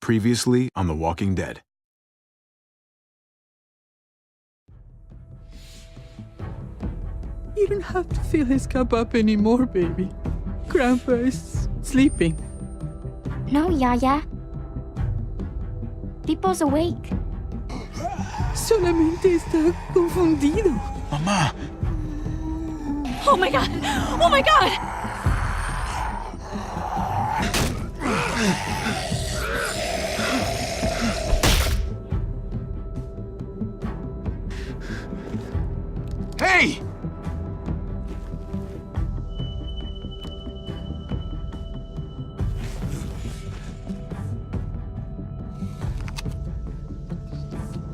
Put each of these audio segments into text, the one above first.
Previously on The Walking Dead. You don't have to fill his cup up anymore, baby. Grandpa is sleeping. No, Yaya. Pipo's awake. Solamente está confundido. Mamá! Oh my god! Oh my god! Hey!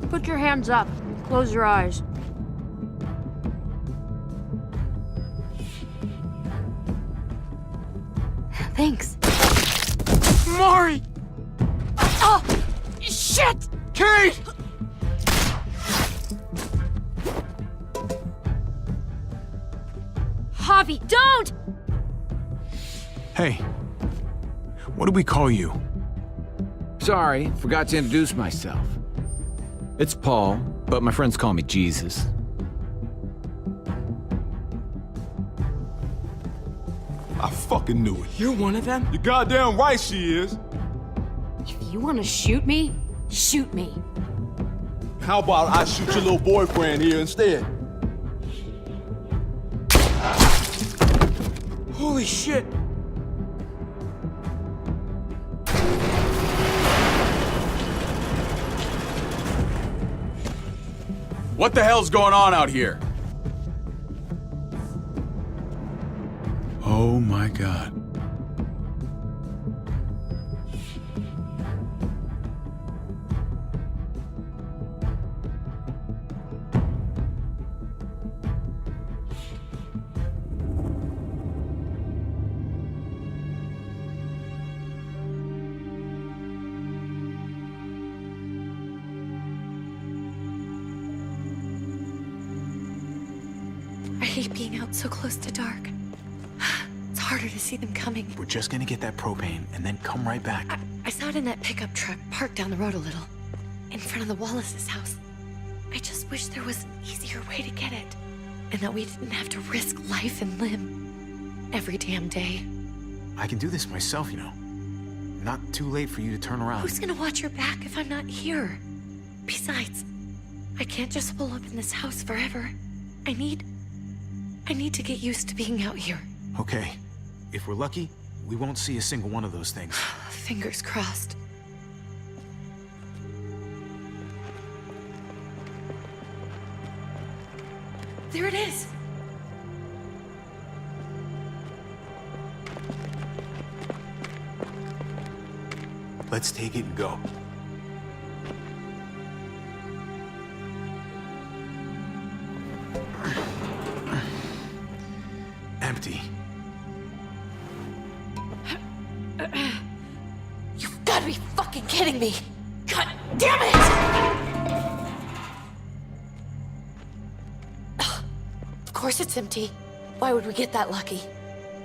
Put your hands up. Close your eyes. Thanks. Mari! Oh! Shit! Kate! Javi, don't! Hey. What do we call you? Sorry, forgot to introduce myself. It's Paul, but my friends call me Jesus. I fucking knew it. You're one of them? You're goddamn right she is. If you want to shoot me, shoot me. How about I shoot your little boyfriend here instead? Holy shit! What the hell's going on out here? Oh my god. I hate being out so close to dark. It's harder to see them coming. We're just gonna get that propane and then come right back. I saw it in that pickup truck parked down the road a little, in front of the Wallace's house. I just wish there was an easier way to get it, and that we didn't have to risk life and limb every damn day. I can do this myself, you know. Not too late for you to turn around. Who's gonna watch your back if I'm not here? Besides, I can't just pull up in this house forever. I need to get used to being out here. Okay. If we're lucky, we won't see a single one of those things. Fingers crossed. There it is! Let's take it and go. Empty. You've got to be fucking kidding me! God damn it! Ugh, of course it's empty. Why would we get that lucky?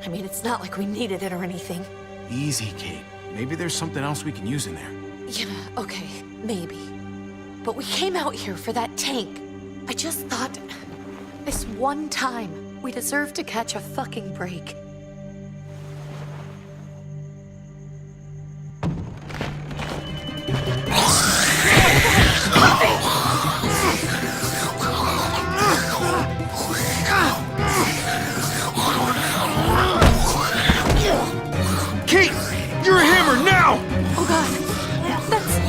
I mean, it's not like we needed it or anything. Easy, Kate. Maybe there's something else we can use in there. Yeah, okay, maybe. But we came out here for that tank. I just thought, this one time, we deserve to catch a fucking break. Kate! You're a hammer now! Oh god, that's...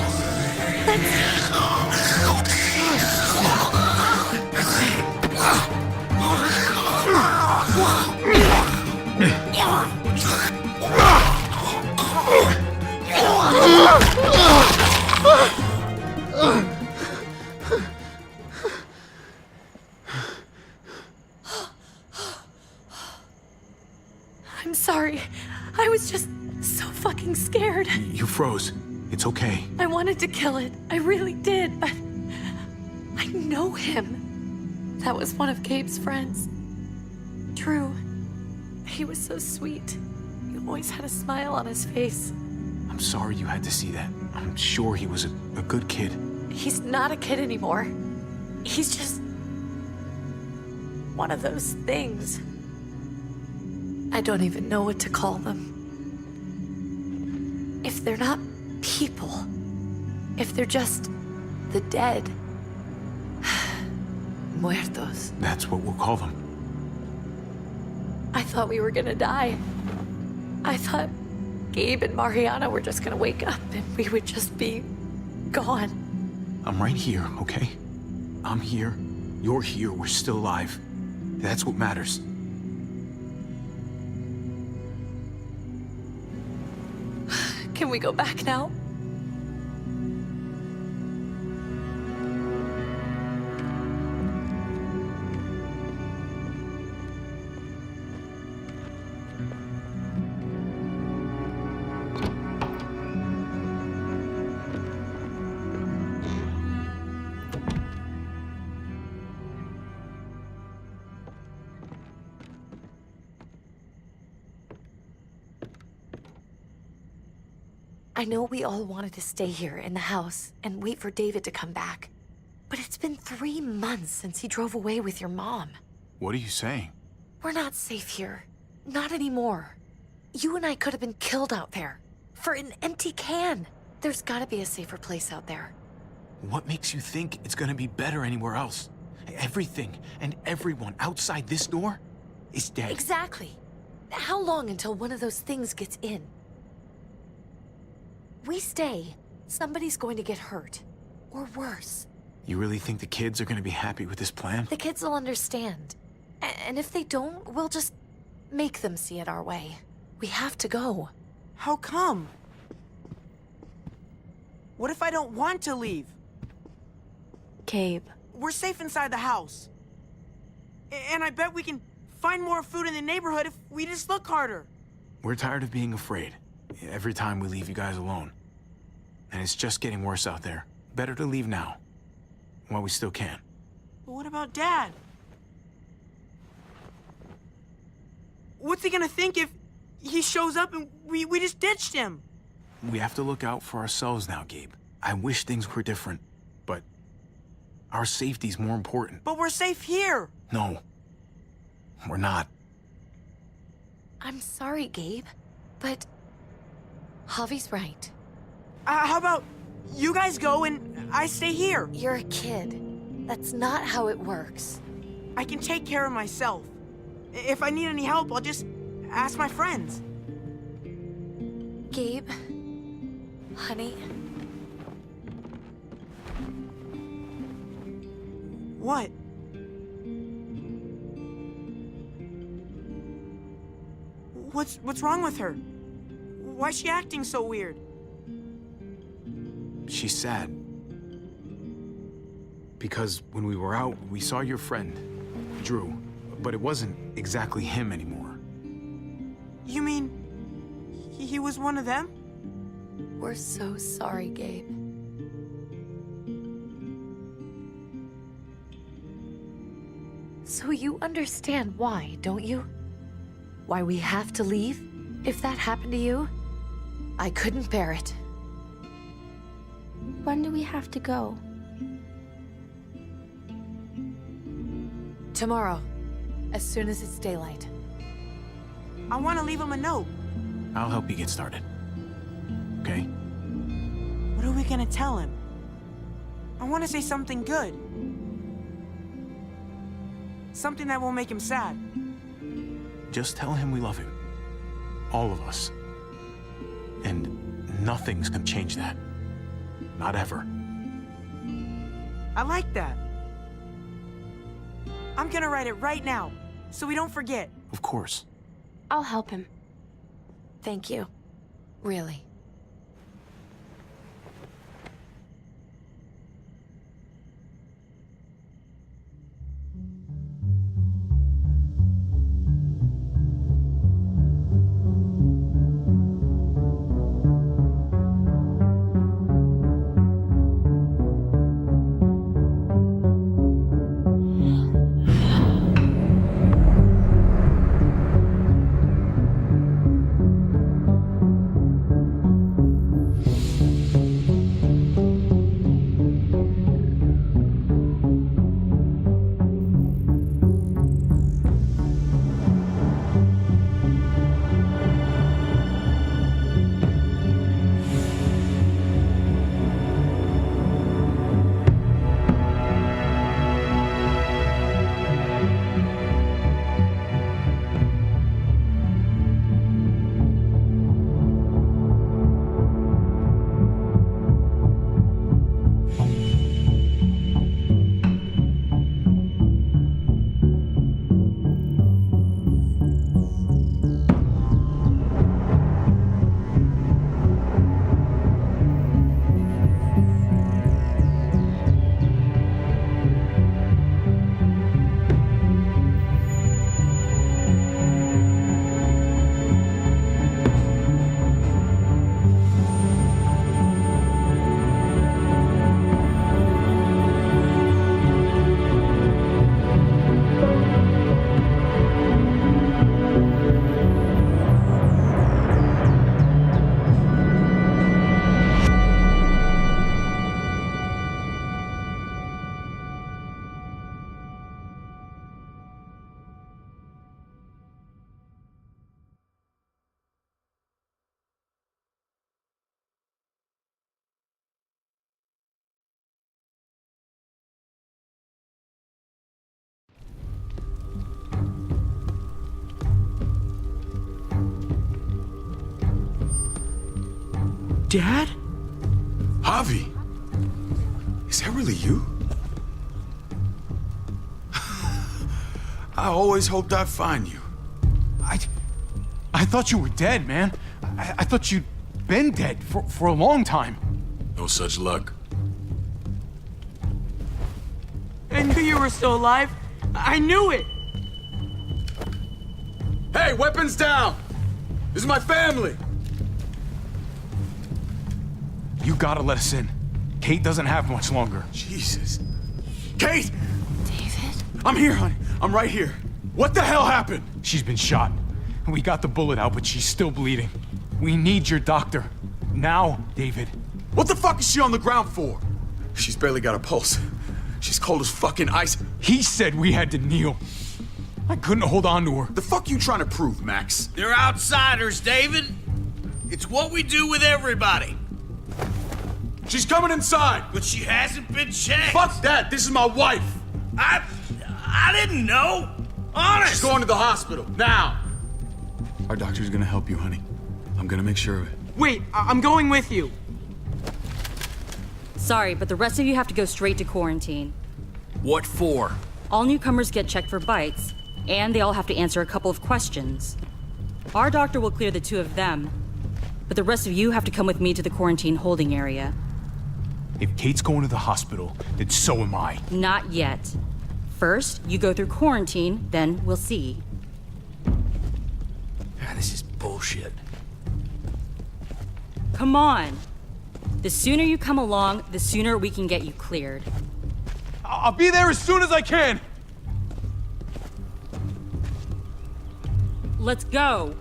I'm sorry. I was just so fucking scared. You froze. It's okay. I wanted to kill it. I really did, but I know him. That was one of Gabe's friends. Drew. He was so sweet. He always had a smile on his face. I'm sorry you had to see that. I'm sure he was a good kid. He's not a kid anymore. He's just one of those things. I don't even know what to call them. If they're not people, if they're just the dead, muertos. That's what we'll call them. I thought we were gonna die. I thought Gabe and Mariana were just gonna wake up and we would just be gone. I'm right here, okay? I'm here. You're here. We're still alive. That's what matters. Can we go back now? I know we all wanted to stay here in the house and wait for David to come back. But it's been 3 months since he drove away with your mom. What are you saying? We're not safe here. Not anymore. You and I could have been killed out there. For an empty can. There's gotta be a safer place out there. What makes you think it's gonna be better anywhere else? Everything and everyone outside this door is dead. Exactly. How long until one of those things gets in? We stay, somebody's going to get hurt. Or worse. You really think the kids are gonna be happy with this plan? The kids will understand. And if they don't, we'll just make them see it our way. We have to go. How come? What if I don't want to leave? Gabe. We're safe inside the house. And I bet we can find more food in the neighborhood if we just look harder. We're tired of being afraid. Every time we leave you guys alone. And it's just getting worse out there. Better to leave now. While we still can. But what about Dad? What's he gonna think if he shows up and we just ditched him? We have to look out for ourselves now, Gabe. I wish things were different, but our safety's more important. But we're safe here. No, we're not. I'm sorry, Gabe, but Javi's right. How about you guys go and I stay here? You're a kid. That's not how it works. I can take care of myself. If I need any help, I'll just ask my friends. Gabe, honey, What? What's wrong with her? Why's she acting so weird? She's sad. Because when we were out, we saw your friend, Drew. But it wasn't exactly him anymore. You mean he was one of them? we're so sorry, Gabe. So you understand why, don't you? Why we have to leave? If that happened to you, I couldn't bear it. When do we have to go? Tomorrow, as soon as it's daylight. I want to leave him a note. I'll help you get started. Okay? What are we gonna tell him? I want to say something good. Something that won't make him sad. Just tell him we love him. All of us. And nothing's gonna change that. Not ever. I like that. I'm gonna write it right now, so we don't forget. Of course. I'll help him. Thank you. Really. Dad? Javi, is that really you? I always hoped I'd find you. I thought you were dead, man. I thought you'd been dead for a long time. No such luck. I knew you were still alive. I knew it. Hey, weapons down! This is my family! You gotta let us in. Kate doesn't have much longer. Jesus. Kate! David? I'm here, honey. I'm right here. What the hell happened? She's been shot. We got the bullet out, but she's still bleeding. We need your doctor. Now, David. What the fuck is she on the ground for? She's barely got a pulse. She's cold as fucking ice. He said we had to kneel. I couldn't hold on to her. The fuck you trying to prove, Max? They're outsiders, David. It's what we do with everybody. She's coming inside! But she hasn't been checked. Fuck that! This is my wife! I didn't know. Honest. She's going to the hospital, now! Our doctor's gonna help you, honey. I'm gonna make sure of it. Wait, I'm going with you. Sorry, but the rest of you have to go straight to quarantine. What for? All newcomers get checked for bites, and they all have to answer a couple of questions. Our doctor will clear the two of them, but the rest of you have to come with me to the quarantine holding area. If Kate's going to the hospital, then so am I. Not yet. First, you go through quarantine, then we'll see. This is bullshit. Come on. The sooner you come along, the sooner we can get you cleared. I'll be there as soon as I can. Let's go.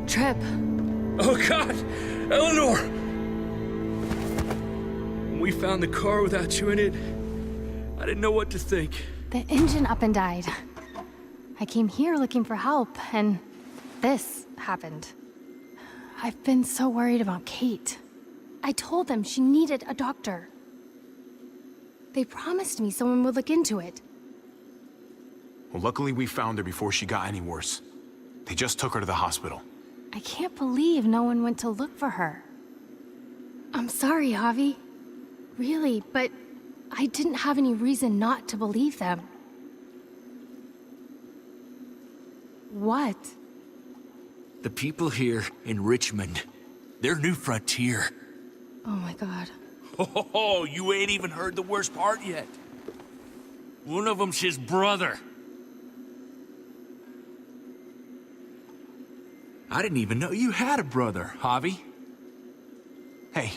Trip. Oh, God! Eleanor! When we found the car without you in it, I didn't know what to think. The engine up and died. I came here looking for help, and this happened. I've been so worried about Kate. I told them she needed a doctor. They promised me someone would look into it. Well, luckily we found her before she got any worse. They just took her to the hospital. I can't believe no one went to look for her. I'm sorry, Javi. Really, but I didn't have any reason not to believe them. What? The people here in Richmond, their new frontier. Oh my God. Oh, you ain't even heard the worst part yet. One of them's his brother. I didn't even know you had a brother, Javi. Hey,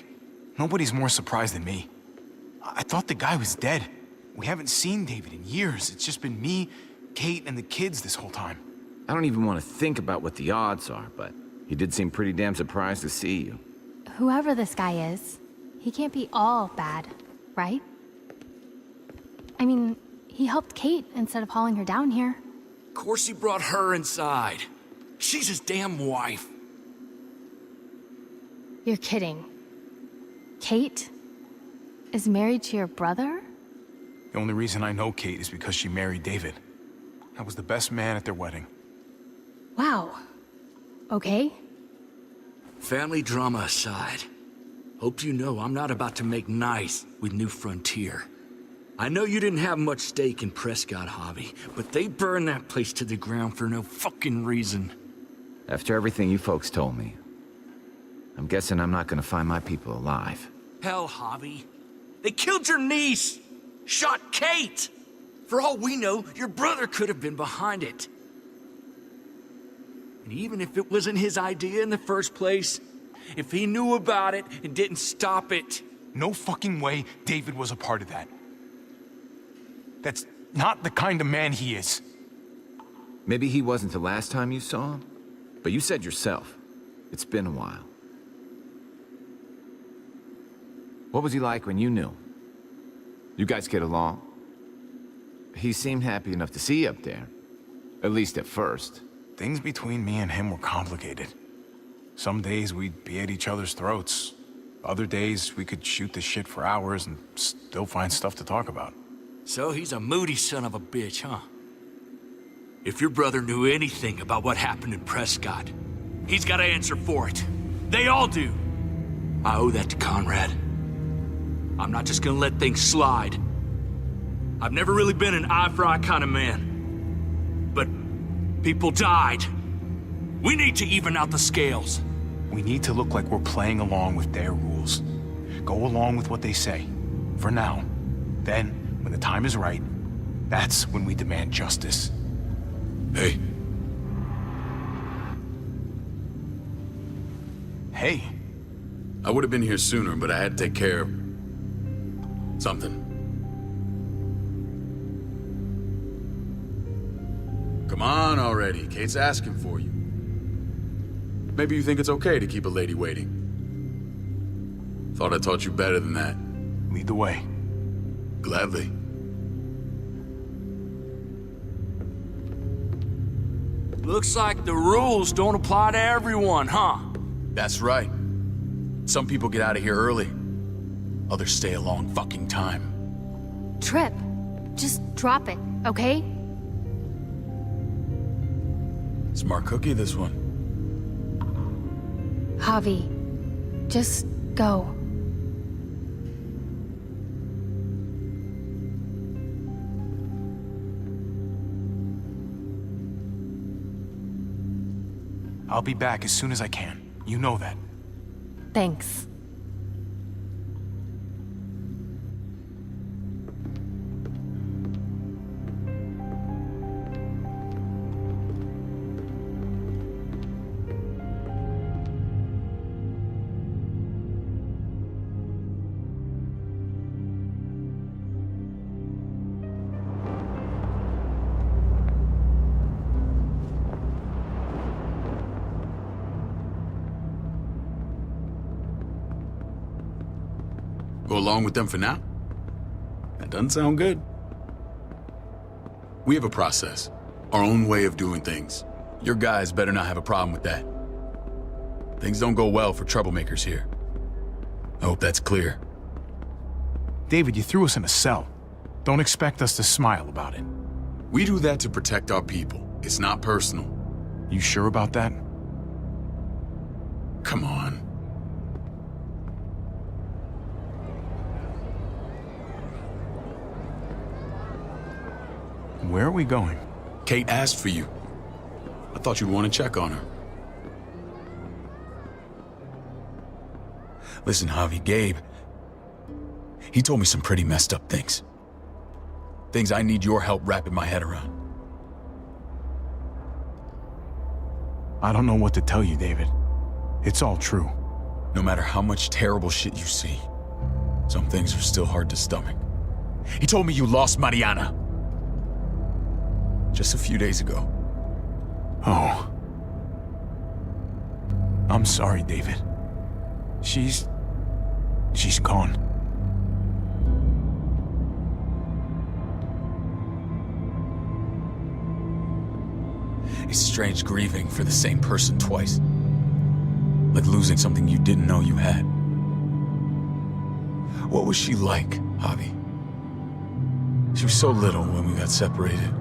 nobody's more surprised than me. I thought the guy was dead. We haven't seen David in years. It's just been me, Kate, and the kids this whole time. I don't even want to think about what the odds are, but he did seem pretty damn surprised to see you. Whoever this guy is, he can't be all bad, right? I mean, he helped Kate instead of hauling her down here. Of course he brought her inside. She's his damn wife. You're kidding. Kate is married to your brother? The only reason I know Kate is because she married David. I was the best man at their wedding. Wow. Okay. Family drama aside, hope you know I'm not about to make nice with New Frontier. I know you didn't have much stake in Prescott, Javi, but they burned that place to the ground for no fucking reason. After everything you folks told me, I'm guessing I'm not gonna find my people alive. Hell, Javi. They killed your niece! Shot Kate! For all we know, your brother could have been behind it. And even if it wasn't his idea in the first place, if he knew about it and didn't stop it... No fucking way David was a part of that. That's not the kind of man he is. Maybe he wasn't the last time you saw him, but you said yourself, it's been a while. What was he like when you knew him? You guys get along? he seemed happy enough to see you up there. At least at first. Things between me and him were complicated. Some days we'd be at each other's throats. Other days we could shoot the shit for hours and still find stuff to talk about. So he's a moody son of a bitch, huh? If your brother knew anything about what happened in Prescott, he's got to answer for it. They all do. I owe that to Conrad. I'm not just gonna let things slide. I've never really been an eye-for-eye kind of man. But people died. We need to even out the scales. We need to look like we're playing along with their rules. Go along with what they say. For now. Then, when the time is right, that's when we demand justice. Hey. Hey. I would have been here sooner, but I had to take care of something. Come on already. Kate's asking for you. Maybe you think it's okay to keep a lady waiting. Thought I taught you better than that. Lead the way. Gladly. Looks like the rules don't apply to everyone, huh? That's right. Some people get out of here early. Others stay a long fucking time. Trip, just drop it, okay? Smart cookie, this one. Javi, just go. I'll be back as soon as I can. You know that. Thanks. Go along with them for now? That doesn't sound good. We have a process, our own way of doing things. Your guys better not have a problem with that. Things don't go well for troublemakers here. I hope that's clear. David, you threw us in a cell. Don't expect us to smile about it. We do that to protect our people. It's not personal. You sure about that? Come on. Where are we going? Kate asked for you. I thought you'd want to check on her. Listen, Javi, Gabe, he told me some pretty messed up things. Things I need your help wrapping my head around. I don't know what to tell you, David. It's all true. No matter how much terrible shit you see, some things are still hard to stomach. He told me you lost Mariana. Just a few days ago. Oh. I'm sorry, David. She's gone. It's strange grieving for the same person twice. Like losing something you didn't know you had. What was she like, Javi? She was so little when we got separated.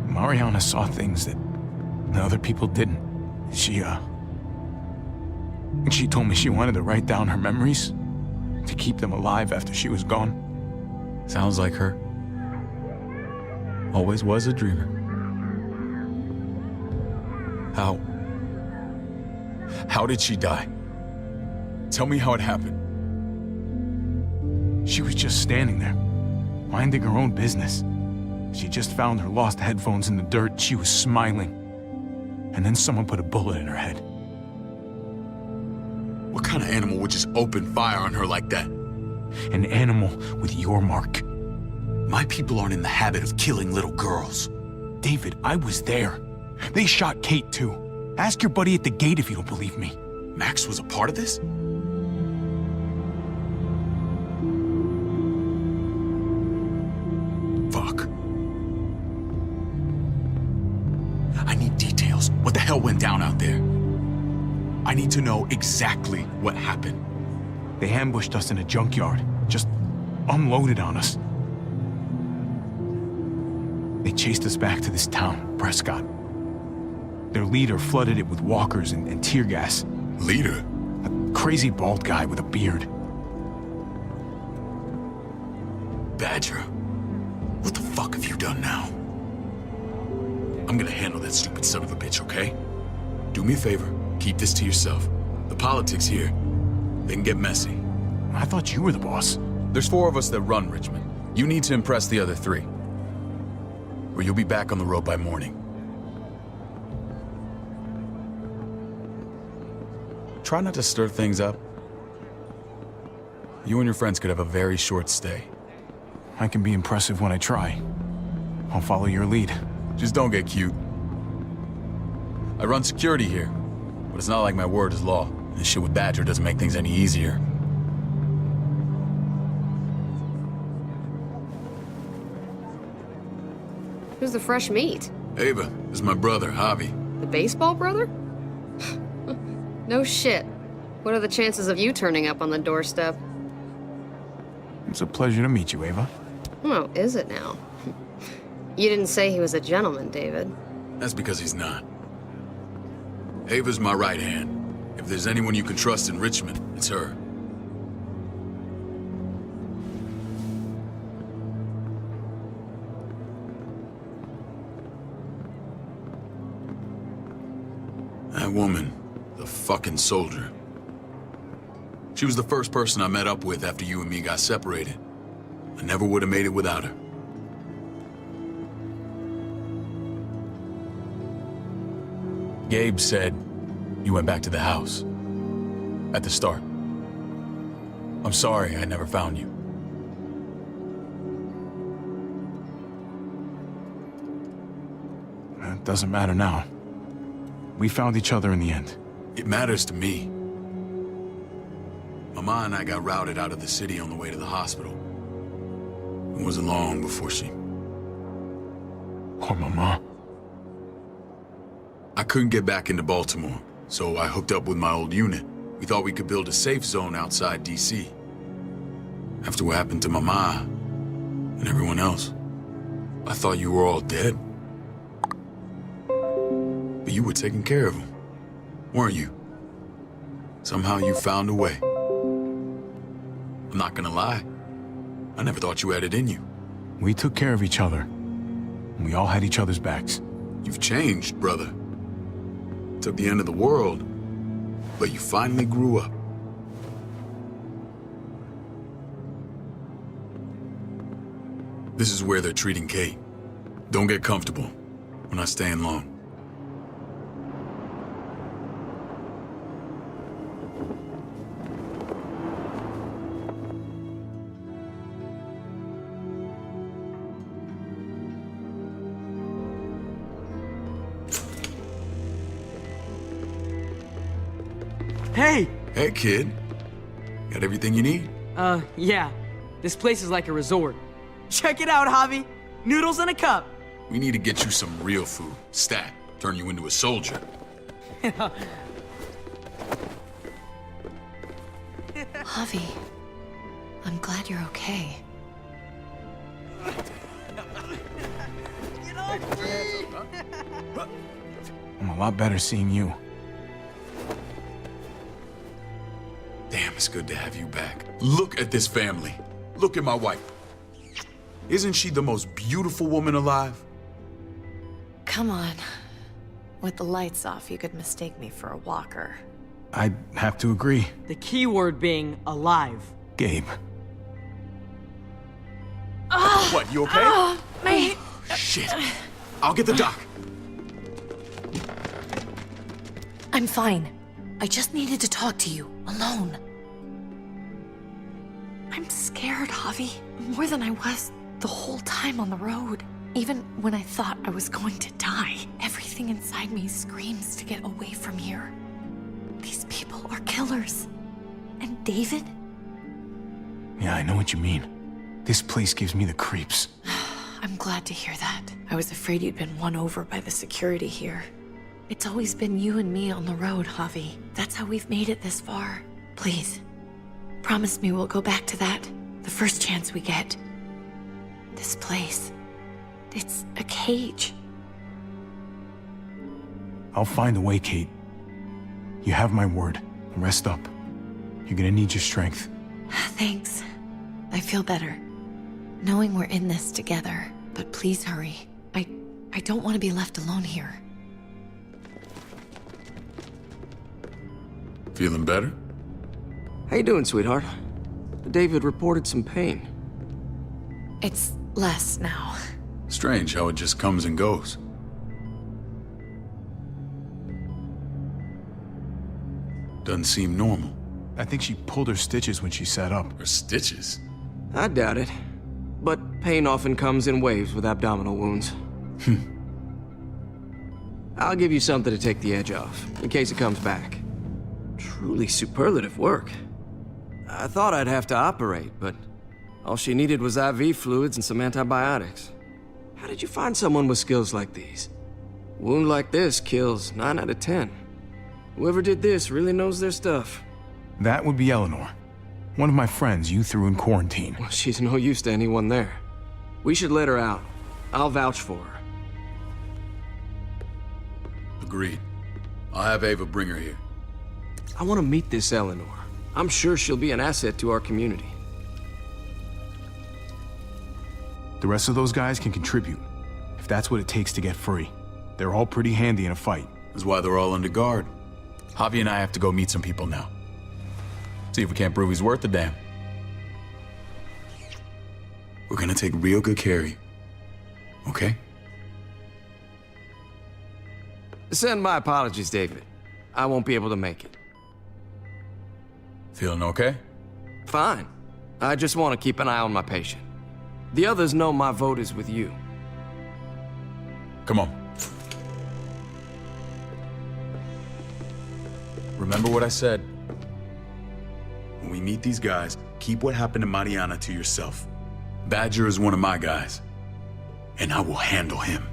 Mariana saw things that other people didn't. She told me she wanted to write down her memories to keep them alive after she was gone. Sounds like her. Always was a dreamer. How did she die? Tell me how it happened. She was just standing there, minding her own business. She just found her lost headphones in the dirt. She was smiling. And then someone put a bullet in her head. What kind of animal would just open fire on her like that? An animal with your mark. My people aren't in the habit of killing little girls. David, I was there. They shot Kate too. Ask your buddy at the gate if you don't believe me. Max was a part of this? Fuck. went down out there. I need to know exactly what happened. They ambushed us in a junkyard, just unloaded on us. They chased us back to this town, Prescott. Their leader flooded it with walkers and tear gas. Leader? A crazy bald guy with a beard. Badger, what the fuck have you done now? I'm gonna handle that stupid son of a bitch, okay? Do me a favor, keep this to yourself. The politics here, they can get messy. I thought you were the boss. There's 4 of us that run Richmond. You need to impress the other 3. Or you'll be back on the road by morning. Try not to stir things up. You and your friends could have a very short stay. I can be impressive when I try. I'll follow your lead. Just don't get cute. I run security here, but it's not like my word is law. This shit with Badger doesn't make things any easier. Who's the fresh meat? Ava, this is my brother, Javi. The baseball brother? No shit. What are the chances of you turning up on the doorstep? It's a pleasure to meet you, Ava. Oh, is it now? You didn't say he was a gentleman, David. That's because he's not. Ava's my right hand. If there's anyone you can trust in Richmond, it's her. That woman, the fucking soldier. She was the first person I met up with after you and me got separated. I never would have made it without her. Gabe said you went back to the house. At the start. I'm sorry I never found you. It doesn't matter now. We found each other in the end. It matters to me. Mama and I got routed out of the city on the way to the hospital. It wasn't long before she... Poor Mama. I couldn't get back into Baltimore, so I hooked up with my old unit. We thought we could build a safe zone outside D.C. After what happened to Mama and everyone else, I thought you were all dead. But you were taking care of them, weren't you? Somehow you found a way. I'm not gonna lie. I never thought you had it in you. We took care of each other. We all had each other's backs. You've changed, brother. Took the end of the world, but you finally grew up. This is where they're treating Kate. Don't get comfortable. We're not staying long. Hey! Hey, kid. Got everything you need? Yeah. This place is like a resort. Check it out, Javi. Noodles in a cup. We need to get you some real food. Stat. Turn you into a soldier. Javi, I'm glad you're okay. I'm a lot better seeing you. Damn, it's good to have you back. Look at this family. Look at my wife. Isn't she the most beautiful woman alive? Come on. With the lights off, you could mistake me for a walker. I'd have to agree. The key word being alive. Gabe. What, you okay? My... Shit. I'll get the doc. I'm fine. I just needed to talk to you, alone. I'm scared, Javi. More than I was the whole time on the road. Even when I thought I was going to die, everything inside me screams to get away from here. These people are killers. And David? Yeah, I know what you mean. This place gives me the creeps. I'm glad to hear that. I was afraid you'd been won over by the security here. It's always been you and me on the road, Javi. That's how we've made it this far. Please, promise me we'll go back to that the first chance we get. This place, it's a cage. I'll find a way, Kate. You have my word. Rest up. You're gonna need your strength. Thanks. I feel better. Knowing we're in this together. But please hurry. I don't want to be left alone here. Feeling better? How you doing, sweetheart? David reported some pain. It's less now. Strange how it just comes and goes. Doesn't seem normal. I think she pulled her stitches when she sat up. Her stitches? I doubt it. But pain often comes in waves with abdominal wounds. I'll give you something to take the edge off, in case it comes back. Truly superlative work. I thought I'd have to operate, but all she needed was IV fluids and some antibiotics. How did you find someone with skills like these? A wound like this kills 9 out of 10. Whoever did this really knows their stuff. That would be Eleanor. One of my friends you threw in quarantine. Well, she's no use to anyone there. We should let her out. I'll vouch for her. Agreed. I'll have Ava bring her here. I want to meet this Eleanor. I'm sure she'll be an asset to our community. The rest of those guys can contribute, if that's what it takes to get free. They're all pretty handy in a fight. That's why they're all under guard. Javi and I have to go meet some people now. See if we can't prove he's worth a damn. We're gonna take real good care of you. Okay? Send my apologies, David. I won't be able to make it. Feeling okay? Fine. I just want to keep an eye on my patient. The others know my vote is with you. Come on. Remember what I said. When we meet these guys, keep what happened to Mariana to yourself. Badger is one of my guys, and I will handle him.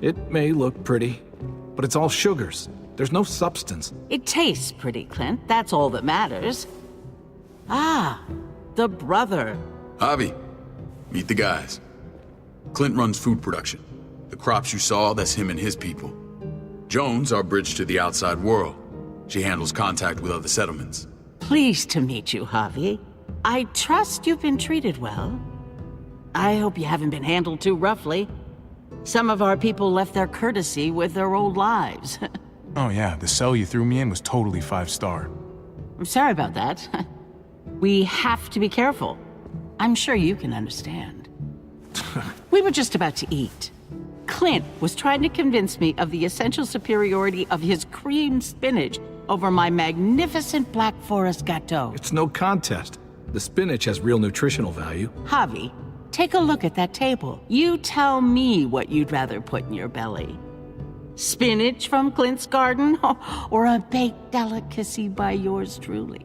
It may look pretty, but it's all sugars. There's no substance. It tastes pretty, Clint. That's all that matters. Ah, the brother. Javi, meet the guys. Clint runs food production. The crops you saw, that's him and his people. Jones, our bridge to the outside world. She handles contact with other settlements. Pleased to meet you, Javi. I trust you've been treated well. I hope you haven't been handled too roughly. Some of our people left their courtesy with their old lives. Oh yeah, the cell you threw me in was totally 5-star. I'm sorry about that. We have to be careful. I'm sure you can understand. We were just about to eat. Clint was trying to convince me of the essential superiority of his creamed spinach over my magnificent Black Forest gâteau. It's no contest. The spinach has real nutritional value. Javi, take a look at that table. You tell me what you'd rather put in your belly. Spinach from Clint's garden, or a baked delicacy by yours truly?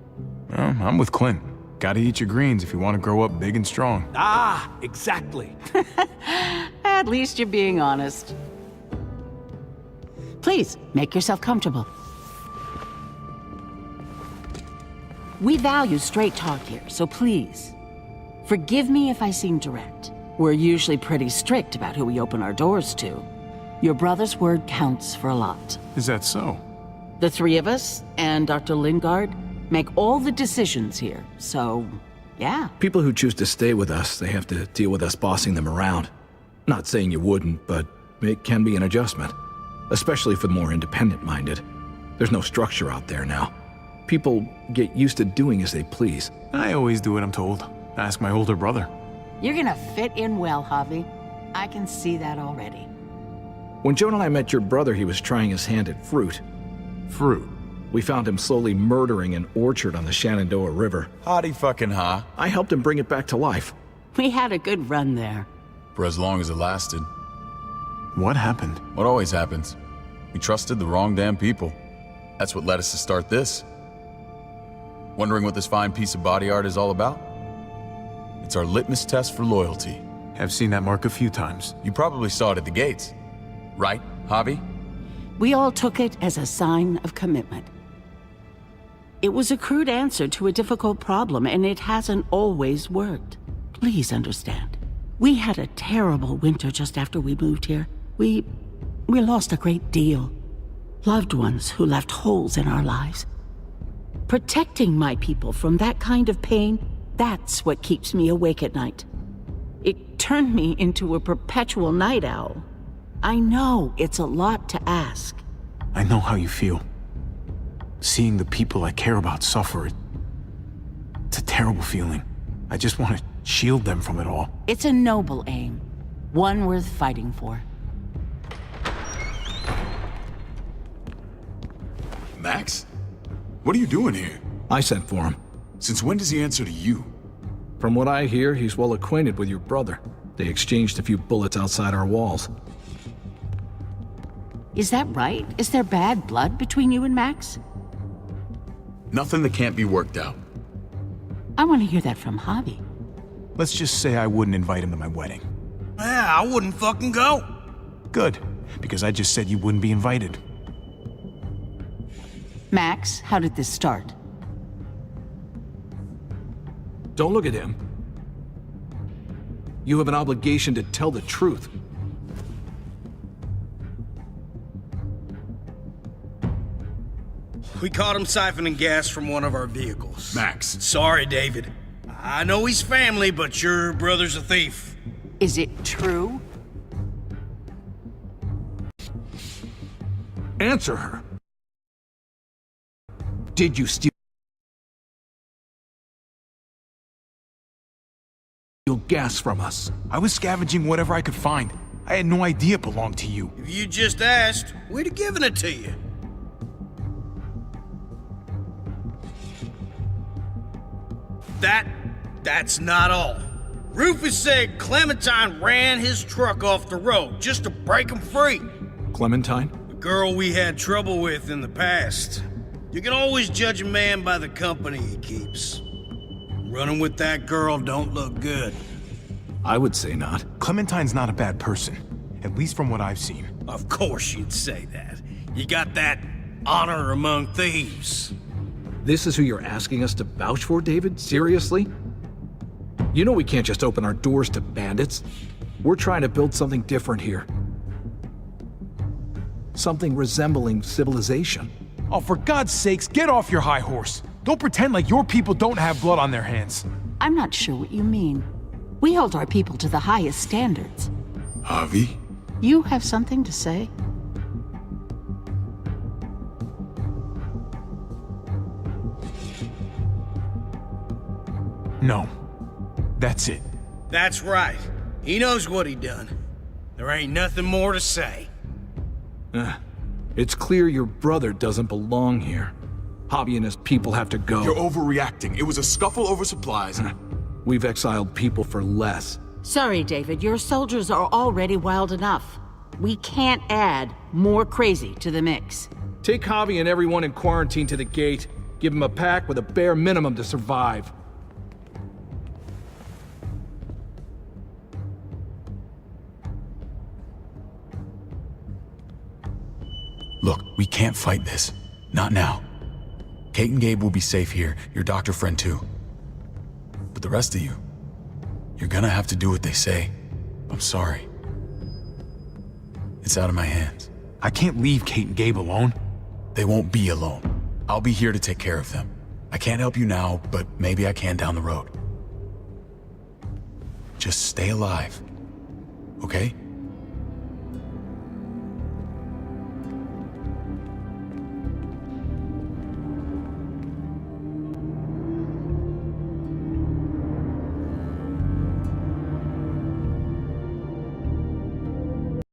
I'm with Clint. Gotta eat your greens if you want to grow up big and strong. Ah, exactly. At least you're being honest. Please, make yourself comfortable. We value straight talk here, so please, forgive me if I seem direct. We're usually pretty strict about who we open our doors to. Your brother's word counts for a lot. Is that so? The three of us and Dr. Lingard make all the decisions here, so yeah. People who choose to stay with us, they have to deal with us bossing them around. Not saying you wouldn't, but it can be an adjustment. Especially for the more independent-minded. There's no structure out there now. People get used to doing as they please. I always do what I'm told. Ask my older brother. You're gonna fit in well, Javi. I can see that already. When Joan and I met your brother, he was trying his hand at fruit. Fruit? We found him slowly murdering an orchard on the Shenandoah River. Howdy fucking ha. I helped him bring it back to life. We had a good run there. For as long as it lasted. What happened? What always happens. We trusted the wrong damn people. That's what led us to start this. Wondering what this fine piece of body art is all about? It's our litmus test for loyalty. I've seen that mark a few times. You probably saw it at the gates. Right, Javi? We all took it as a sign of commitment. It was a crude answer to a difficult problem, and it hasn't always worked. Please understand. We had a terrible winter just after we moved here. We lost a great deal. Loved ones who left holes in our lives. Protecting my people from that kind of pain, that's what keeps me awake at night. It turned me into a perpetual night owl. I know it's a lot to ask. I know how you feel. Seeing the people I care about suffer, it's a terrible feeling. I just want to shield them from it all. It's a noble aim, one worth fighting for. Max? What are you doing here? I sent for him. Since when does he answer to you? From what I hear, he's well acquainted with your brother. They exchanged a few bullets outside our walls. Is that right? Is there bad blood between you and Max? Nothing that can't be worked out. I want to hear that from Javi. Let's just say I wouldn't invite him to my wedding. Yeah, I wouldn't fucking go. Good, because I just said you wouldn't be invited. Max, how did this start? Don't look at him. You have an obligation to tell the truth. We caught him siphoning gas from one of our vehicles. Max. Sorry, David. I know he's family, but your brother's a thief. Is it true? Answer her. Did you steal gas from us? I was scavenging whatever I could find. I had no idea it belonged to you. If you just asked, we'd have given it to you. That's not all. Rufus said Clementine ran his truck off the road just to break him free. Clementine? The girl we had trouble with in the past. You can always judge a man by the company he keeps. Running with that girl don't look good. I would say not. Clementine's not a bad person, at least from what I've seen. Of course you'd say that. You got that honor among thieves. This is who you're asking us to vouch for, David? Seriously? You know we can't just open our doors to bandits. We're trying to build something different here. Something resembling civilization. Oh, for God's sakes, get off your high horse. Don't pretend like your people don't have blood on their hands. I'm not sure what you mean. We hold our people to the highest standards. Javi? You have something to say? No. That's it. That's right. He knows what he done. There ain't nothing more to say. It's clear your brother doesn't belong here. Javi and his people have to go. You're overreacting. It was a scuffle over supplies. We've exiled people for less. Sorry, David. Your soldiers are already wild enough. We can't add more crazy to the mix. Take Javi and everyone in quarantine to the gate. Give them a pack with a bare minimum to survive. Look, we can't fight this. Not now. Kate and Gabe will be safe here, your doctor friend too. But the rest of you, you're gonna have to do what they say. I'm sorry. It's out of my hands. I can't leave Kate and Gabe alone. They won't be alone. I'll be here to take care of them. I can't help you now, but maybe I can down the road. Just stay alive, okay?